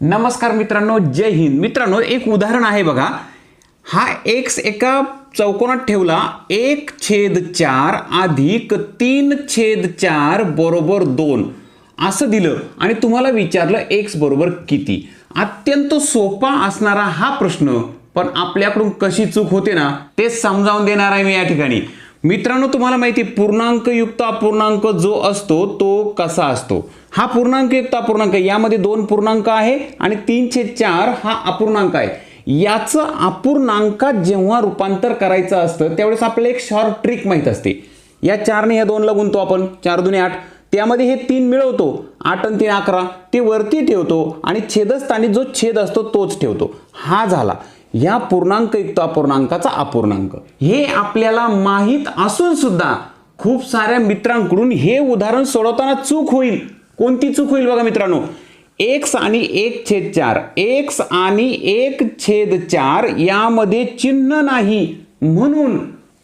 नमस्कार मित्रांनो, जय हिंद. मित्रांनो, एक उदाहरण आहे बघा. हा x एका चौकोनात ठेवला 1/4 अधिक 3/4 बरोबर 2 असं दिलं आणि तुम्हाला विचारलं x बरोबर किती. अत्यंत सोपा असणारा हा प्रश्न, पण आपल्याकडून कशी चूक होते ना ते समजावून देणार आहे मी या ठिकाणी. मित्रांनो, तुम्हाला माहिती पूर्णांक युक्त अपूर्णांक जो असतो तो कसा असतो. हा पूर्णांक युक्त अपूर्णांक, यामध्ये 2 पूर्णांक आहे आणि 3/4 हा अपूर्णांक आहे. याचं अपूर्णांकात जेव्हा रूपांतर करायचं असतं त्यावेळेस आपल्याला एक शॉर्ट ट्रिक माहित असते. या 4 ने या 2 ला गुणतो आपण, 4 दुने 8. त्यामध्ये हे 3 मिळवतो, 8 आणि 3 11, ते वरती ठेवतो आणि छेदस्थानी जो छेद असतो तोच ठेवतो. हा झाला या पूर्णांक युक्त अपूर्णांकाचा अपूर्णांक. हे आपल्याला माहित असून सुद्धा खूप साऱ्या मित्रांकडून हे उदाहरण सोडवताना चूक होईल. कोणती चूक होईल बघा मित्रांनो, x आणि 1/4, x आणि 1/4 यामध्ये चिन्ह नाही म्हणून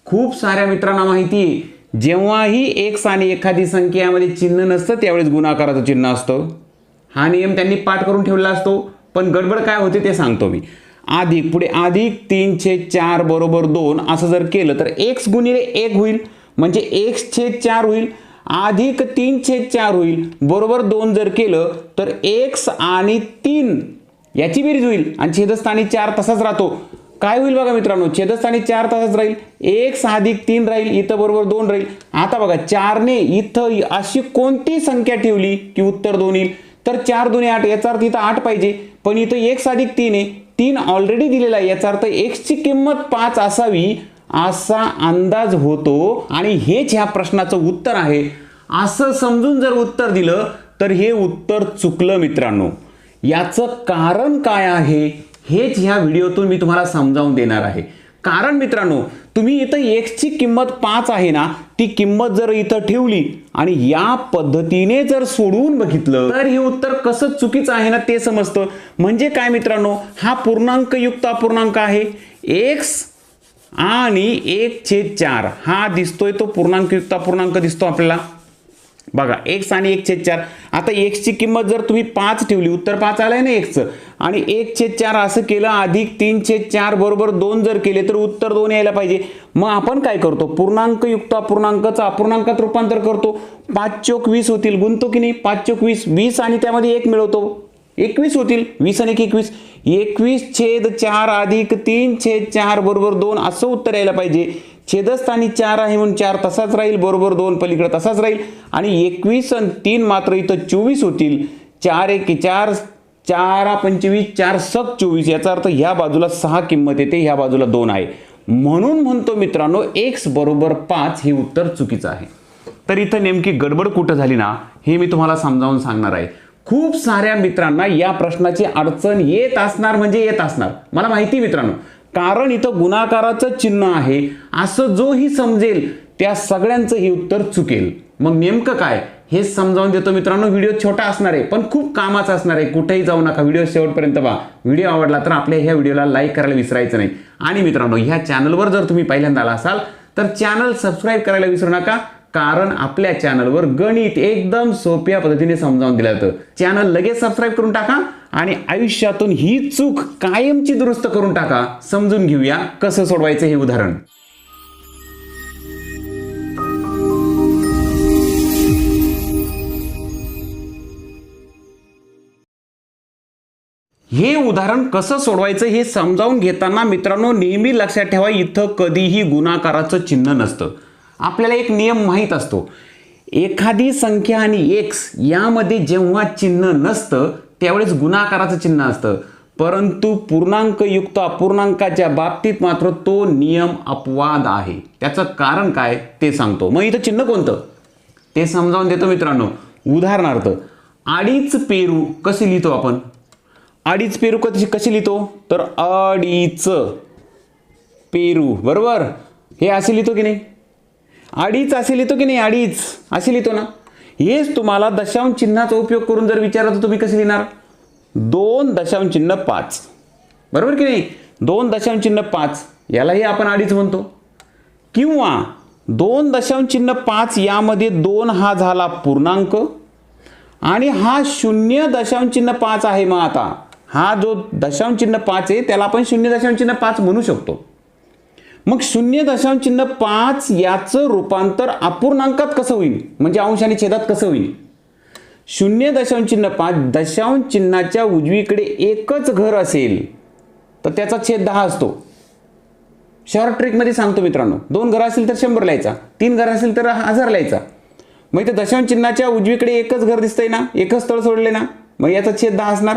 खूप साऱ्या मित्रांना माहिती आहे जेव्हाही x आणि एखादी संख्या यामध्ये चिन्ह नसतं त्यावेळेस गुणाकाराचं चिन्ह असतं. हा नियम त्यांनी पाठ करून ठेवला असतो, पण गडबड काय होते ते सांगतो मी. अधिक पुढे अधिक 3/4 बरोबर 2 असं जर केलं तर x गुणिले 1 होईल, म्हणजे x/4 होईल, अधिक 3/4 होईल बरोबर 2 जर केलं तर x आणि 3 याची बेरीज होईल आणि छेदस्थानी 4 तसाच राहतो. काय होईल बघा मित्रांनो, छेदस्थानी 4 तसाच राहील, x अधिक 3 राहील, इथं बरोबर 2 राहील. आता बघा 4 ने इथं अशी कोणती संख्या ठेवली की उत्तर 2 येईल, तर 4 दुने 8, याचा अर्थ इथं 8 पाहिजे, पण इथं x अधिक 3 आहे, 3 ऑलरेडी दिलेला आहे, याचा अर्थ x ची किंमत 5 असावी असा अंदाज होतो. आणि हेच ह्या प्रश्नाचं उत्तर आहे असं समजून जर उत्तर दिलं तर हे उत्तर चुकलं मित्रांनो. याचं कारण काय आहे हेच ह्या व्हिडिओतून मी तुम्हाला समजावून देणार आहे. कारण मित्रांनो, तुम्ही इथं x ची किंमत 5 आहे ना, ती किंमत जर इथं ठेवली आणि या पद्धतीने जर सोडवून बघितलं तर हे उत्तर कसं चुकीचं आहे ना ते समजतं. म्हणजे काय मित्रांनो, हा पूर्णांक युक्त अपूर्णांक आहे, x आणि 1/4 हा दिसतोय तो पूर्णांक युक्त अपूर्णांक दिसतो आपल्याला बघा, x आणि 1/4. आता x ची किंमत जर तुम्ही 5 ठेवली, उत्तर 5 आलंय ना x चं, आणि 1/4 असं केलं, अधिक 3/4 बरोबर 2 जर केले तर उत्तर 2 यायला पाहिजे. मग आपण काय करतो, पूर्णांक युक्त अपूर्णांकाचं अपूर्णांकात रूपांतर करतो. 5 चोक 20 होतील, गुणतो की नाही, 5 चोक 20, 20 आणि त्यामध्ये 1 मिळवतो, 21 होतील, 20 आणि 21, 21/4 अधिक 3/4 बरोबर 2 असं उत्तर यायला पाहिजे. छेदस्थानी 4 आहे म्हणून 4 तसाच राहील, बरोबर 2 पलीकडे तसाच राहील, आणि 21 आणि 3 मात्र इथं 24 होतील. 4 1 4, 4 25, 4 सक 24, याचा अर्थ ह्या बाजूला 6 किंमत येते, ह्या बाजूला 2 आहे. म्हणून म्हणतो मित्रांनो x बरोबर 5 हे उत्तर चुकीचं आहे. तर इथं नेमकी गडबड कुठं झाली ना हे मी तुम्हाला समजावून सांगणार आहे. खूप साऱ्या मित्रांना या प्रश्नाची अडचण येत असणार, म्हणजे येत असणार, मला माहिती मित्रांनो. कारण इथं गुणाकाराचं चिन्ह आहे असं जोही समजेल त्या सगळ्यांचं हे उत्तर चुकेल. मग नेमकं काय हे समजावून देतो मित्रांनो. व्हिडिओ छोटा असणार आहे पण खूप कामाचा असणार आहे, कुठेही जाऊ नका, व्हिडिओ शेवटपर्यंत पहा. व्हिडिओ आवडला तर आपल्या ह्या व्हिडिओला लाईक करायला विसरायचं नाही. आणि मित्रांनो, ह्या चॅनलवर जर तुम्ही पहिल्यांदा आला असाल तर चॅनल सबस्क्राईब करायला विसरू नका, कारण आपल्या चॅनलवर गणित एकदम सोप्या पद्धतीने समजावून दिलं जातं. चॅनल लगेच सबस्क्राईब करून टाका आणि आयुष्यातून ही चूक कायमची दुरुस्त करून टाका. समजून घेऊया कसं सोडवायचं हे उदाहरण. हे उदाहरण कसं सोडवायचं हे समजावून घेताना मित्रांनो नेहमी लक्षात ठेवा, इथं कधीही गुणाकाराचं चिन्ह नसतं. आपल्याला एक नियम माहीत असतो, एखादी संख्या आणि x यामध्ये जेव्हा चिन्ह नसतं त्यावेळेस गुणाकाराचं चिन्ह असतं, परंतु पूर्णांक युक्त अपूर्णांकाच्या बाबतीत मात्र तो नियम अपवाद आहे. त्याचं कारण काय ते सांगतो. मग इथं चिन्ह कोणतं ते समजावून देतो मित्रांनो. उदाहरणार्थ, अडीच पेरू कशी लिहितो आपण, अडीच पेरू कशी लिहितो, तर अडीच पेरू बरोबर हे असे लिहितो की नाही, अडीच असे लिहितो की नाही, अडीच असे लिहितो ना. हेच तुम्हाला दशांश चिन्हाचा उपयोग करून जर विचारलं तर तुम्ही कसे लिहिणार, 2.5 बरोबर की नाही, 2.5 यालाही आपण अडीच म्हणतो. किंवा 2.5 यामध्ये 2 हा झाला पूर्णांक आणि हा 0.5 आहे. मग आता हा जो दशांश चिन्ह 5 आहे त्याला आपण 0.5 म्हणू शकतो. मग 0.5 याचं रूपांतर अपूर्णांकात कसं होईल, म्हणजे अंश आणि छेदात कसं होईल? 0.5 दशांश चिन्हाच्या उजवीकडे एकच घर असेल तर त्याचा छेद 10 असतो. शॉर्ट ट्रिकमध्ये सांगतो मित्रांनो, 2 घरं असतील तर 100 लिहायचा, 3 घरं असतील तर 1000 लिहायचा. मग इथे दशांश चिन्हाच्या उजवीकडे एकच घर दिसतंय ना, एकच तळ सोडले ना, मग याचा छेद 10 असणार.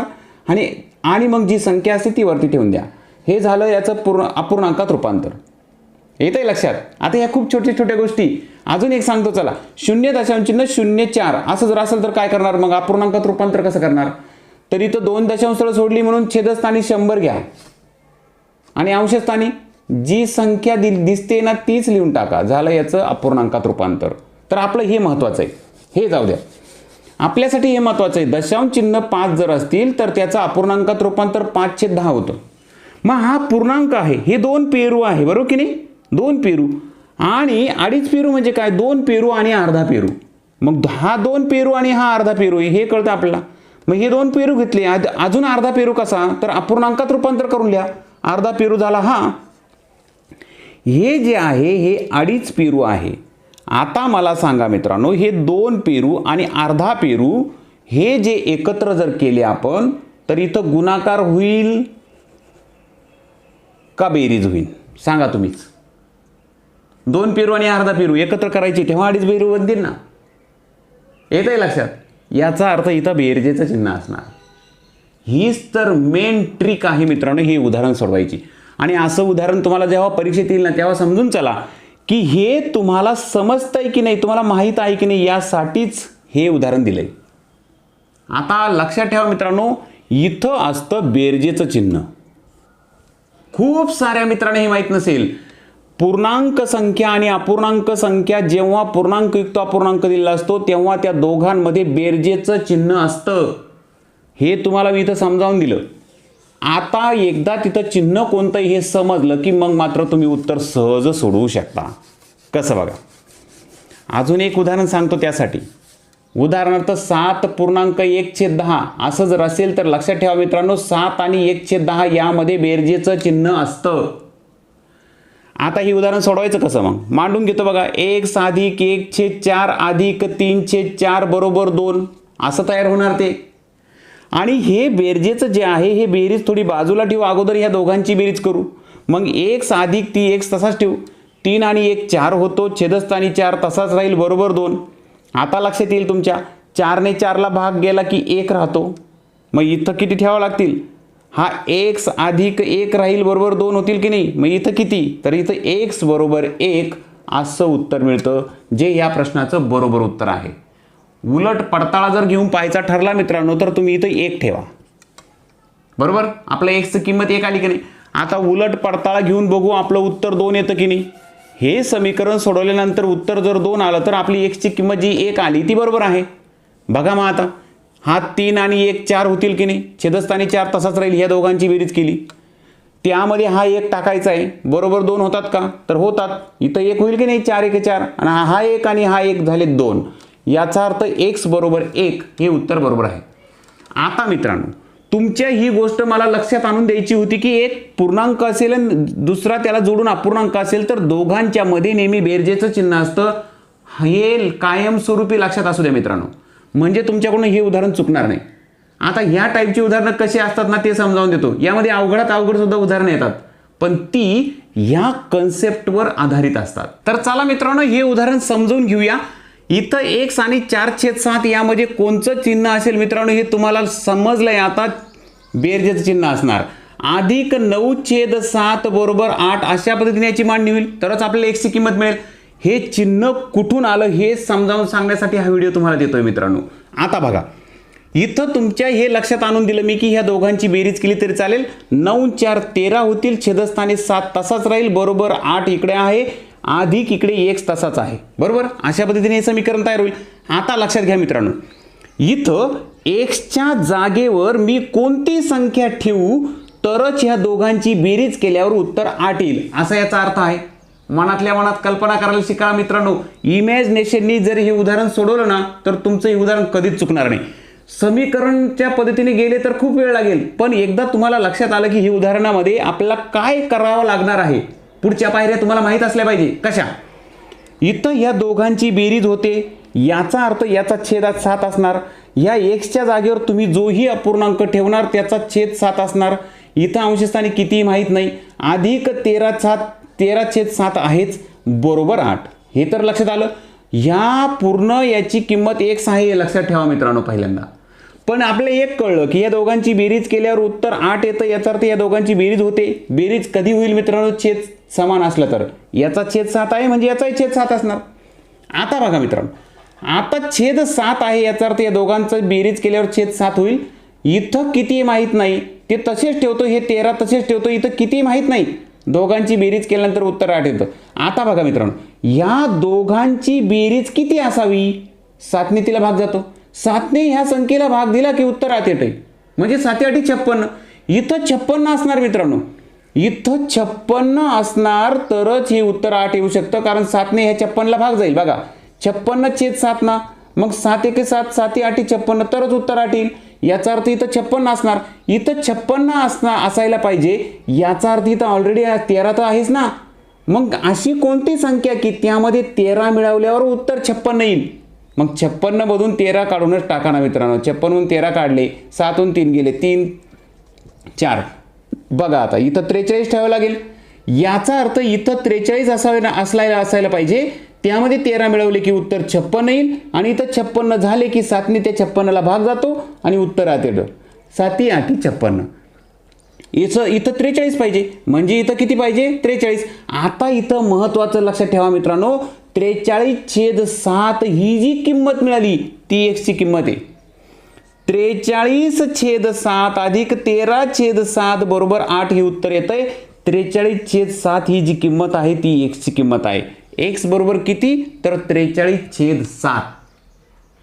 आणि मग जी संख्या असते ती वरती ठेवून द्या. हे झालं याचं अपूर्णांकात रूपांतर. येतंय लक्षात? आता ह्या खूप छोट्या छोट्या गोष्टी. अजून एक सांगतो चला, 0.04 असं जर असेल तर काय करणार? मग अपूर्णांकात रूपांतर कसं करणार? तर इथं 2 दशांश तळ सोडली म्हणून छेदस्थानी 100 घ्या आणि अंशस्थानी जी संख्या दिसते ना तीच लिहून टाका. झालं याचं अपूर्णांकात रूपांतर. तर आपलं हे महत्वाचं आहे, हे जाऊ द्या. आपल्यासाठी हे महत्वाचं आहे, दशांश चिन्ह 5 जर असतील तर त्याचं अपूर्णांकात रूपांतर 5/10 होतं. मग हा पूर्णांक आहे, हे 2 पेरू आहे, बरोबर की नाही? 2 पेरू आणि 2.5 पेरू म्हणजे काय? 2 पेरू आणि अर्धा पेरू. मग हा 2 पेरू आणि हा अर्धा पेरू हे कळतं आपल्याला. मग हे 2 पेरू घेतले, अजून अर्धा पेरू कसा? तर अपूर्णांकात रूपांतर करून लिहा. अर्धा पेरू झाला हा. हे जे आहे हे 2.5 पेरू आहे. आता मला सांगा मित्रांनो, हे 2 पेरू आणि अर्धा पेरू हे जे एकत्र जर केले आपण तर इथं गुणाकार होईल का बेरीज होईल? सांगा तुम्हीच. 2 पेरू आणि अर्धा पेरू एकत्र करायची तेव्हा 2.5 पेरू बनतील ना. येतंय लक्षात? याचा अर्थ इथं बेरजेचं चिन्ह असणार. हीच तर मेन ट्रिक आहे मित्रांनो हे उदाहरण सोडवायची. आणि असं उदाहरण तुम्हाला जेव्हा परीक्षेत येईल ना तेव्हा समजून चला की हे तुम्हाला समजतंय की नाही, तुम्हाला माहीत आहे की नाही, यासाठीच हे उदाहरण दिलंय. आता लक्षात ठेवा मित्रांनो, इथं असतं बेरजेचं चिन्ह. खूप साऱ्या मित्रांना हे माहीत नसेल. पूर्णांक संख्या आणि अपूर्णांक संख्या जेव्हा पूर्णांकयुक्त अपूर्णांक दिलेला असतो तेव्हा त्या दोघांमध्ये बेरजेचं चिन्ह असतं. हे तुम्हाला मी इथं समजावून दिलं. आता एकदा तिथं चिन्ह कोणतं हे समजलं की मग मात्र तुम्ही उत्तर सहज सोडवू शकता. कसं बघा, अजून एक उदाहरण सांगतो त्यासाठी. उदाहरणार्थ 7.1/10 असं जर असेल तर लक्षात ठेवा मित्रांनो, 7 आणि 1/10 यामध्ये बेरजेचं चिन्ह असतं. आता ही उदाहरण सोडवायचं कसं? मग मांडून घेतो बघा. 1 + 1/4 + 3/4 बरोबर 2 असं तयार होणार ते. आणि हे बेरजेचं जे आहे हे बेरीज थोडी बाजूला ठेवू, अगोदर ह्या दोघांची बेरीज करू. मग 1 + 3 तसाच ठेवू. 3 आणि 1 4 होतो, छेदस्थानी 4 तसाच राहील, बरोबर 2. आता लक्षात येईल तुमच्या 4 ने 4 ला भाग गेला की 1 राहतो. मग इथं किती ठेवावं लागतील? हा x + 1 राहील, बरोबर 2 होतील की नाही? मग इथं किती? तर इथं x बरोबर 1 असं उत्तर मिळतं, जे या प्रश्नाचं बरोबर उत्तर आहे. उलट पडताळा जर घेऊन पाहायचा ठरला मित्रांनो तर तुम्ही इथं 1 ठेवा, बरोबर. आपल्या x ची किंमत 1 आली की नाही? आता उलट पडताळा घेऊन बघू आपलं उत्तर 2 येतं की नाही. हे समीकरण सोडवल्यानंतर उत्तर जर 2 आलं तर आपली x ची किंमत जी 1 आली ती बरोबर आहे. बघा मग आता हा 3 आणि 1 4 होतील की नाही? छेदस्थानी 4 तसाच राहील. ह्या दोघांची बेरीज केली, त्यामध्ये हा 1 टाकायचा आहे, बरोबर 2 होतात का? तर होतात. इथं 1 होईल की नाही? 4 1 4 आणि हा 1 आणि हा 1 झाले 2. याचा अर्थ x बरोबर 1 हे उत्तर बरोबर आहे. आता मित्रांनो, तुमच्या ही गोष्ट मला लक्षात आणून द्यायची होती की एक पूर्णांक असेल आणि दुसरा त्याला जोडून अपूर्णांक असेल तर दोघांच्या मध्ये नेहमी बेरजेचं चिन्ह असतं. हे कायमस्वरूपी लक्षात असू द्या मित्रांनो, म्हणजे तुमच्याकडून हे उदाहरण चुकणार नाही. आता ह्या टाईपची उदाहरणं कशी असतात ना ते समजावून देतो. यामध्ये अवघडात अवघड सुद्धा उदाहरणं येतात, पण ती या कन्सेप्टवर आधारित असतात. तर चला मित्रांनो, हे उदाहरण समजून घेऊया. इथं x आणि 4/7 यामध्ये कोणचं चिन्ह असेल मित्रांनो हे तुम्हाला समजलंय. आता बेरजेचं चिन्ह असणार. अधिक 9/7 बरोबर 8 अशा पद्धतीने याची मांडणी होईल, तरच आपल्याला x ची किंमत मिळेल. हे चिन्ह कुठून आलं हे समजावून सांगण्यासाठी हा व्हिडिओ तुम्हाला देतोय मित्रांनो. आता बघा, इथं तुमच्या हे लक्षात आणून दिलं मी की ह्या दोघांची बेरीज केली तरी चालेल. 9 4 13 होतील, छेदस्थानी 7 तसाच राहील, बरोबर 8 इकडे आहे, अधिक इकडे x तसाच आहे, बरोबर. अशा पद्धतीने हे समीकरण तयार होईल. आता लक्षात घ्या मित्रांनो, इथं x जागेवर मी कोणती संख्या ठेवू तरच ह्या दोघांची बेरीज केल्यावर उत्तर 8 येईल, असा याचा अर्थ आहे. मनातल्या मनात कल्पना करायला शिका मित्रांनो. इमॅजिनेशननी जर हे उदाहरण सोडवलं ना तर तुमचं हे उदाहरण कधीच चुकणार नाही. समीकरणच्या पद्धतीने गेले तर खूप वेळ लागेल, पण एकदा तुम्हाला लक्षात आलं की ही उदाहरणामध्ये आपल्याला काय करावं लागणार आहे, पुढच्या पायऱ्या तुम्हाला माहीत असल्या पाहिजे. कशा? इथं या दोघांची बेरीज होते, याचा अर्थ याचा छेद 7 असणार. या एक्सच्या जागेवर तुम्ही जोही अपूर्णांक ठेवणार त्याचा छेद 7 असणार. इथं अंशस्थानी किती माहीत नाही, अधिक 13/7 आहेच, बरोबर 8. हे तर लक्षात आलं. ह्या पूर्ण याची किंमत x आहे हे लक्षात ठेवा मित्रांनो पहिल्यांदा. पण आपल्याला एक कळलं की या दोघांची बेरीज केल्यावर उत्तर 8 येतं, याचा अर्थ या दोघांची बेरीज होते. बेरीज कधी होईल मित्रांनो? छेद समान असलं तर. याचा छेद 7 आहे म्हणजे याचाही छेद 7 असणार. आता बघा मित्रांनो, आता छेद 7 आहे याचा अर्थ या दोघांचं बेरीज केल्यावर छेद 7 होईल. इथं किती माहीत नाही, ते तसेच ठेवतो, हे 13 तसेच ठेवतो. इथं किती माहीत नाही, दोघांची बेरीज केल्यानंतर उत्तर 8 येतं. आता बघा मित्रांनो, या दोघांची बेरीज किती असावी? 7ने तिला भाग जातो. 7ने ह्या संख्येला भाग दिला की उत्तर 8 येते, म्हणजे 7×8 = 56. इथं 56 असणार मित्रांनो, इथं 56 असणार तरच हे उत्तर 8 येऊ शकतं, कारण 7ने ह्या 56ला भाग जाईल. बघा 56/7 ना, मग 7×1 = 7, 7×8 = 56, तरच उत्तर 8 येईल. याचा अर्थ इथं 56 असणार. इथं 56 असायला पाहिजे, याचा अर्थ इथं ऑलरेडी 13 तर आहेच ना. मग अशी कोणती संख्या की त्यामध्ये 13 मिळवल्यावर उत्तर 56 येईल? मग 56 मधून 13 काढूनच टाका ना मित्रांनो. 56 मधून 13 काढले, 7 3 गेले, 3 4. बघा आता इथं 43 ठेवावं लागेल. याचा अर्थ इथं 43 असायला पाहिजे, त्यामध्ये 13 मिळवले की उत्तर 56 येईल. आणि इथं 56 झाले की 7ने त्या 56ला भाग जातो आणि उत्तर 8 येतं. 7×8 = 56. इथं 43 पाहिजे, म्हणजे इथं किती पाहिजे? 43. आता इथं महत्वाचं लक्षात ठेवा मित्रांनो, 43/7 ही जी किंमत मिळाली ती x ची किंमत आहे. 43/7 अधिक 13/7 बरोबर 8 हे उत्तर येतंय. 43/7 ही जी किंमत आहे ती x ची किंमत आहे. x बरोबर किती? तर 43/7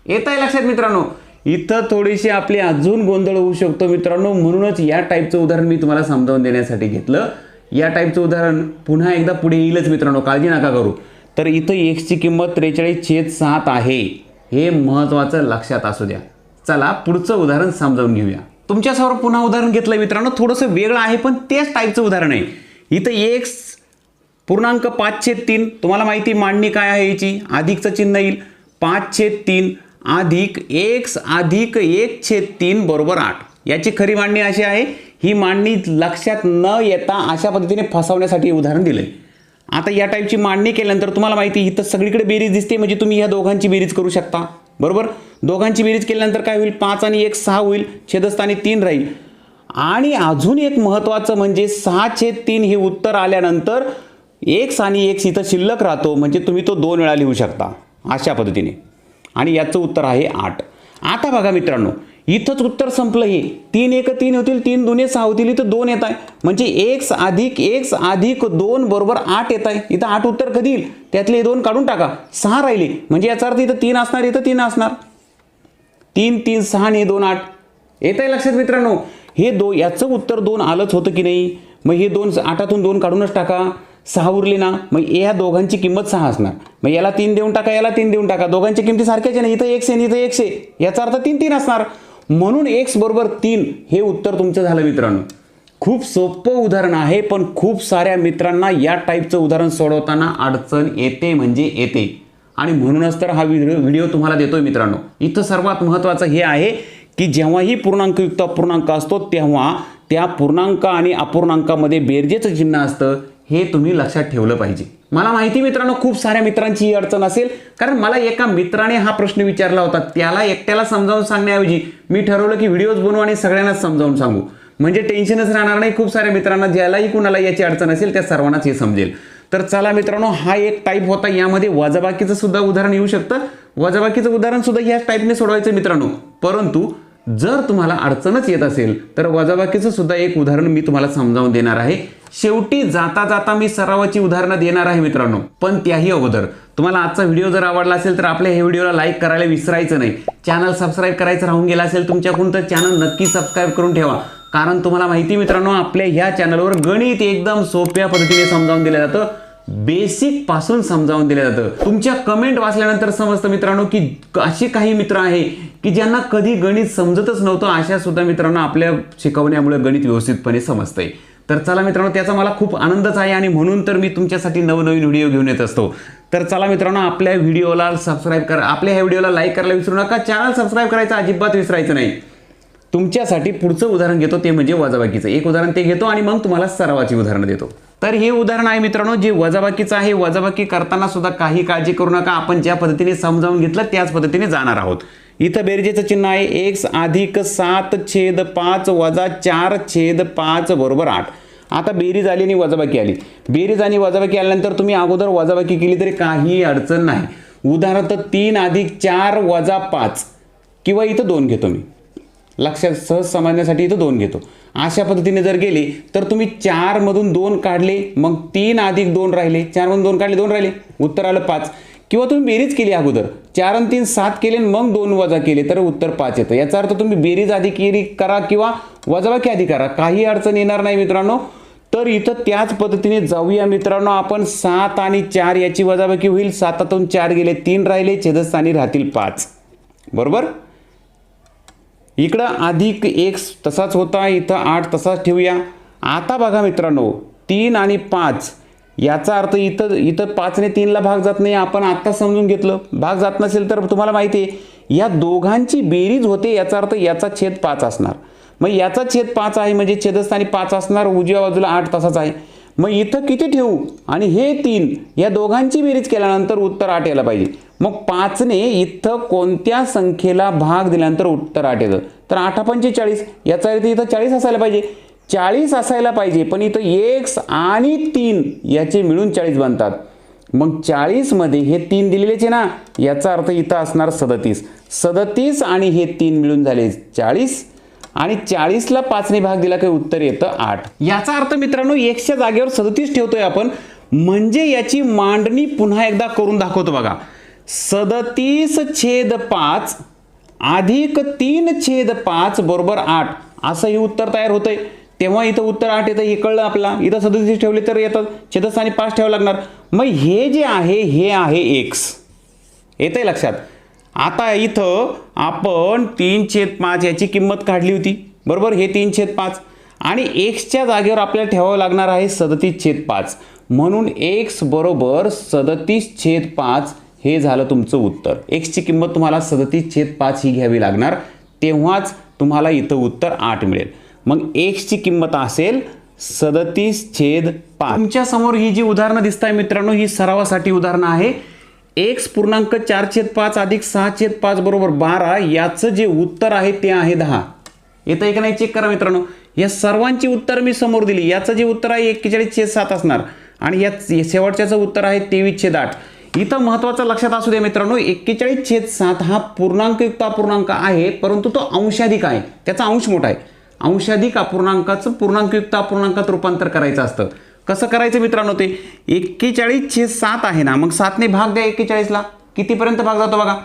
येत आहे लक्षात मित्रांनो. इथं थोडीशी आपली अजून गोंधळ होऊ शकतो मित्रांनो, म्हणूनच या टाईपचं उदाहरण मी तुम्हाला समजावून देण्यासाठी घेतलं. या टाईपचं उदाहरण पुन्हा एकदा पुढे येईलच मित्रांनो, काळजी नका करू. तर इथं x ची किंमत 43/7 आहे, हे महत्त्वाचं लक्षात असू द्या. चला पुढचं उदाहरण समजावून घेऊया. तुमच्यासमोर पुन्हा उदाहरण घेतलं मित्रांनो, थोडंसं वेगळं आहे पण तेच टाईपचं उदाहरण आहे. इथं x पूर्णांक 5/3, तुम्हाला माहिती मांडणी काय आहे याची, अधिकचं चिन्ह येईल. 5/3 अधिक x अधिक 1/3 बरोबर 8. याची खरी मांडणी अशी आहे. ही मांडणी लक्षात न येता अशा पद्धतीने फसवण्यासाठी उदाहरण दिलंय. आता या टाईपची मांडणी केल्यानंतर तुम्हाला माहिती इथं सगळीकडे बेरीज दिसते, म्हणजे तुम्ही ह्या दोघांची बेरीज करू शकता. बरोबर, दोघांची बेरीज केल्यानंतर काय होईल? 5 आणि 1 6 होईल, छेदस्थानी 3 राहील. आणि अजून एक महत्त्वाचं म्हणजे 6/3 हे उत्तर आल्यानंतर x आणि x इथं शिल्लक राहतो, म्हणजे तुम्ही तो 2 वेळा लिहू शकता अशा पद्धतीने. आणि याचं उत्तर आहे 8. आता बघा मित्रांनो, इथंच उत्तर संपलं. हे 3 1 3 होतील, 3 2 6 होतील, इथं 2 येत आहे, म्हणजे x अधिक 2 बरोबर 8 येत आहे. इथं 8 उत्तर कधी येईल? त्यातले 2 काढून टाका, 6 राहिले, म्हणजे याचा अर्थ इथं 3 असणार, इथं 3 असणार. 3 3 6 आणि 2 8 येत आहे लक्षात मित्रांनो. हे याचं उत्तर 2 आलंच होतं की नाही? मग हे 2 8तून 2 काढूनच टाका, 6 उरले ना, मग या दोघांची किंमत 6 असणार. मग याला 3 देऊन टाका, याला 3 देऊन टाका, दोघांची किमती सारख्याच आहे ना. इथं x आहे, इथं x आहे, याचा अर्थ 3 3 असणार, म्हणून x बरोबर 3 हे उत्तर तुमचं झालं मित्रांनो. खूप सोपं उदाहरण आहे, पण खूप साऱ्या मित्रांना या टाईपचं उदाहरण सोडवताना अडचण येते म्हणजे येते, आणि म्हणूनच तर हा व्हिडिओ तुम्हाला देतोय मित्रांनो. इथं सर्वात महत्त्वाचं हे आहे की जेव्हाही पूर्णांकयुक्त अपूर्णांक असतो तेव्हा त्या पूर्णांक आणि अपूर्णांकामध्ये बेरजेचं चिन्ह असतं, हे तुम्ही लक्षात ठेवलं पाहिजे. मला माहिती मित्रांनो, खूप साऱ्या मित्रांची ही अडचण असेल, कारण मला एका मित्राने हा प्रश्न विचारला होता. त्याला एकट्याला समजावून सांगण्याऐवजी मी ठरवलं की व्हिडिओज बनवू आणि सगळ्यांनाच समजावून सांगू, म्हणजे टेन्शनच राहणार नाही. खूप साऱ्या मित्रांना, ज्यालाही कुणाला याची अडचण असेल त्या सर्वांनाच हे समजेल. तर चला मित्रांनो, हा एक टाईप होता. यामध्ये वजाबाकीचं सुद्धा उदाहरण येऊ शकतं. वजाबाकीचं उदाहरण सुद्धा याच टाईपने सोडवायचं मित्रांनो. परंतु जर तुम्हाला अडचणच येत असेल तर वजाबाकीचं सुद्धा एक उदाहरण मी तुम्हाला समजावून देणार आहे. शेवटी जाता जाता मी सरावाची उदाहरणं देणार आहे मित्रांनो. पण त्याही अगोदर तुम्हाला आजचा व्हिडिओ जर आवडला असेल तर आपल्या हे व्हिडिओला लाईक करायला विसरायचं नाही. चॅनल सबस्क्राईब करायचं राहून गेलं असेल तुमच्याकडून तर चॅनल नक्की सबस्क्राईब करून ठेवा, कारण तुम्हाला माहिती मित्रांनो, आपल्या ह्या चॅनलवर गणित एकदम सोप्या पद्धतीने समजावून दिलं जातं. बेसिक पासून समजावून दिलं जातं। तुमच्या कमेंट वाचल्यानंतर समजतं मित्रांनो की असे काही मित्र आहे की ज्यांना कधी गणित समजतच नव्हतं, अशा सुद्धा मित्रांनो आपल्या शिकवण्यामुळे गणित व्यवस्थितपणे समजतंय। तर चला मित्रांनो, त्याचा मला खूप आनंदच आहे आणि म्हणून तर मी तुमच्यासाठी नवनवीन व्हिडिओ घेऊन येत असतो। तर चला मित्रांनो, आपल्या व्हिडिओला सबस्क्राईब करा, आपल्या ह्या व्हिडिओला लाईक करायला विसरू नका, चॅनल सबस्क्राईब करायचं अजिबात विसरायचं नाही। तुमच्यासाठी पुढचं उदाहरण घेतो ते म्हणजे वजाबाकीचं। एक उदाहरण ते घेतो आणि मग तुम्हाला सरावाची उदाहरणं देतो। तर हे उदाहरण आहे मित्रांनो जे वजाबाकीचं आहे। वजाबाकी करताना सुद्धा काही काळजी करू नका, आपण ज्या पद्धतीने समजावून घेतलं त्याच पद्धतीने जाणार आहोत। इथं बेरजेचं चिन्ह आहे x अधिक 7/5 वजा 4/5 बरोबर 8। आता बेरीज आली आणि वजाबाकी आली। बेरीज आणि वजाबाकी आल्यानंतर तुम्ही अगोदर वजाबाकी केली तरी काही अडचण नाही। उदाहरणार्थ 3 अधिक 4 वजा 5 किंवा इथं 2 घेतो मी, लक्षात सहज समजण्यासाठी इथं 2 घेतो। अशा पद्धतीने जर गेले तर तुम्ही 4 मधून 2 काढले, मग 3 अधिक 2 राहिले, 4 मधून 2 काढले 2 राहिले, उत्तर आलं 5। किंवा तुम्ही बेरीज केली अगोदर 4 आणि 3 7 केले, मग 2 वजा केले तर उत्तर 5 येतं। याचा अर्थ तुम्ही बेरीज आधी केली करा किंवा वजाबाकी आधी करा, काही अडचण येणार नाही मित्रांनो। तर इथं त्याच पद्धतीने जाऊया मित्रांनो आपण। 7 आणि 4 याची वजाबाकी होईल, 7तून 4 गेले 3 राहिले, छेदस्थानी राहतील 5 बरोबर। इकडं अधिक x तसाच होता, इथं 8 तसाच ठेवूया। आता बघा मित्रांनो 3 आणि 5 याचा अर्थ इथं 5 ने 3 ला भाग जात नाही, आपण आता समजून घेतलं। भाग जात नसेल तर तुम्हाला माहिती आहे या दोघांची बेरीज होते, याचा अर्थ याचा छेद 5 असणार। मग याचा छेद 5 आहे म्हणजे छेदस्थानी 5 असणार, उजव्या बाजूला 8 तसाच आहे। मग इथं किती ठेवू आणि हे 3 या दोघांची बेरीज केल्यानंतर उत्तर 8 यायला पाहिजे। मग 5 ने इथं कोणत्या संख्येला भाग दिल्यानंतर उत्तर 8 येतं, तर 8 पंचे 40, याचा अर्थ इथं 40 असायला पाहिजे, 40 असायला पाहिजे। पण इथं x आणि 3 याचे मिळून 40 बनतात। मग 40 मध्ये हे 3 दिलेलेच आहे ना, याचा अर्थ इथं असणार 37 आणि हे 3 मिळून झाले 40 आणि 40 ला 5 ने भाग दिला की उत्तर येतं 8। याचा अर्थ मित्रांनो x च्या जागेवर 37 ठेवतोय आपण, म्हणजे याची मांडणी पुन्हा एकदा करून दाखवतो बघा। 37/5 अधिक 3/5 बरोबर 8 असं हे उत्तर तयार होतंय। तेव्हा इथं उत्तर 8 येतं, हे कळलं आपला। इथं 37 ठेवले तर येतात, छेदस्थानी 5 ठेवावं लागणार। मग हे जे आहे हे आहे x, येतंय लक्षात। आता इथं आपण 3/5 याची किंमत काढली होती बरोबर, हे 3/5 आणि x च्या जागेवर आपल्याला ठेवावं लागणार आहे 37/5, म्हणून x बरोबर 37/5 हे झालं तुमचं उत्तर। x ची किंमत तुम्हाला 37/5 ही घ्यावी लागणार, तेव्हाच तुम्हाला इथं उत्तर 8 मिळेल। मग x ची किंमत असेल 37/5। तुमच्या समोर ही जी उदाहरणं दिसताय मित्रांनो ही सरावासाठी उदाहरणं आहे। x पूर्णांक 4/5 अधिक 6/5 बरोबर 12 याचं जे उत्तर आहे ते आहे 10। येतं का नाही चेक करा मित्रांनो। या सर्वांची उत्तर मी समोर दिली, याचं जे उत्तर आहे 41/7 असणार आणि या शेवटच्याचं उत्तर आहे 23/8। इथं महत्त्वाचं लक्षात असू द्या मित्रांनो, 41/7 हा पूर्णांकयुक्त अपूर्णांक आहे, परंतु तो अंशाधिक आहे, त्याचा अंश मोठा आहे। अंशाधिक अपूर्णांकाचं पूर्णांकयुक्त अपूर्णांकात रूपांतर करायचं असतं। कसं करायचं मित्रांनो, ते 41/7 आहे ना, मग 7 ने भाग द्या 41 ला, कितीपर्यंत भाग जातो बघा,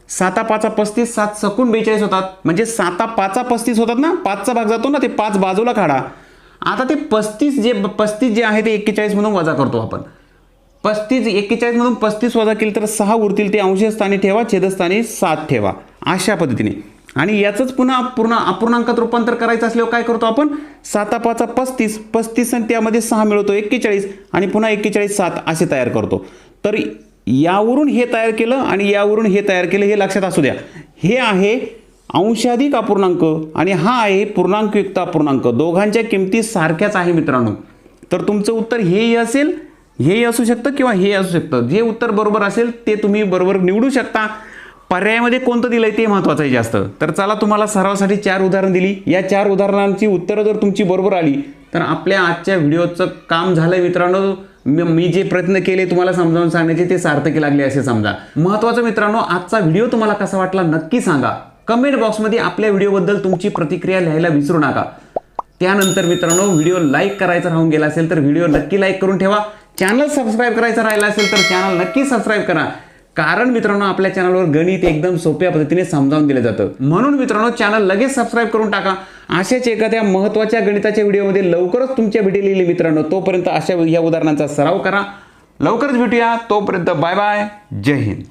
7×5 35, 7 सकून 42 होतात, म्हणजे 7×5 35 होतात ना, 5चा भाग जातो ना, ते 5 बाजूला काढा। आता ते 35 जे आहे ते 41 मधून वजा करतो आपण। 41 मधून 35 वजा केले तर 6 उरतील, ते अंशस्थानी ठेवा, छेदस्थानी 7 ठेवा, अशा पद्धतीने। आणि याचंच पुन्हा अपूर्णांकात रूपांतर करायचं असल्यावर काय करतो आपण, 7×5 35 आणि त्यामध्ये 6 मिळवतो 41 आणि पुन्हा 41 7 असे तयार करतो। तर यावरून हे तयार केलं आणि यावरून हे तयार केलं, हे लक्षात असू द्या। हे आहे अंशाधिक अपूर्णांक आणि हा आहे पूर्णांकयुक्त अपूर्णांक, दोघांच्या किमती सारख्याच आहे मित्रांनो। तर तुमचं उत्तर हेही असेल, हेही असू शकतं किंवा हे असू शकतं। जे उत्तर बरोबर असेल ते तुम्ही बरोबर निवडू शकता। पर्यायामध्ये कोणतं दिलंय ते महत्त्वाचं आहे जास्त। तर चला, तुम्हाला सरावासाठी 4 उदाहरण दिली, या 4 उदाहरणांची उत्तरं जर तुमची बरोबर आली तर आपल्या आजच्या व्हिडिओचं काम झालंय मित्रांनो। मी जे प्रयत्न केले तुम्हाला समजावून सांगण्याचे ते सार्थकी लागले असे समजा। महत्त्वाचं मित्रांनो, आजचा व्हिडिओ तुम्हाला कसा वाटला नक्की सांगा। कमेंट बॉक्समध्ये आपल्या व्हिडिओबद्दल तुमची प्रतिक्रिया लिहायला विसरू नका। त्यानंतर मित्रांनो, व्हिडिओ लाईक करायचा राहून गेला असेल तर व्हिडिओ नक्की लाईक करून ठेवा। चॅनल सबस्क्राईब करायचं राहिला असेल तर चॅनल नक्की सबस्क्राईब करा, कारण मित्रांनो आपल्या चॅनलवर गणित एकदम सोप्या पद्धतीने समजावून दिलं जातं। म्हणून मित्रांनो चॅनल लगेच सबस्क्राईब करून टाका। अशाच एखाद्या महत्त्वाच्या गणिताच्या व्हिडिओमध्ये लवकरच तुमच्या भेटी लिहिली मित्रांनो। तोपर्यंत अशा या उदाहरणांचा सराव करा। लवकरच भेटूया. तोपर्यंत बाय बाय. जय हिंद.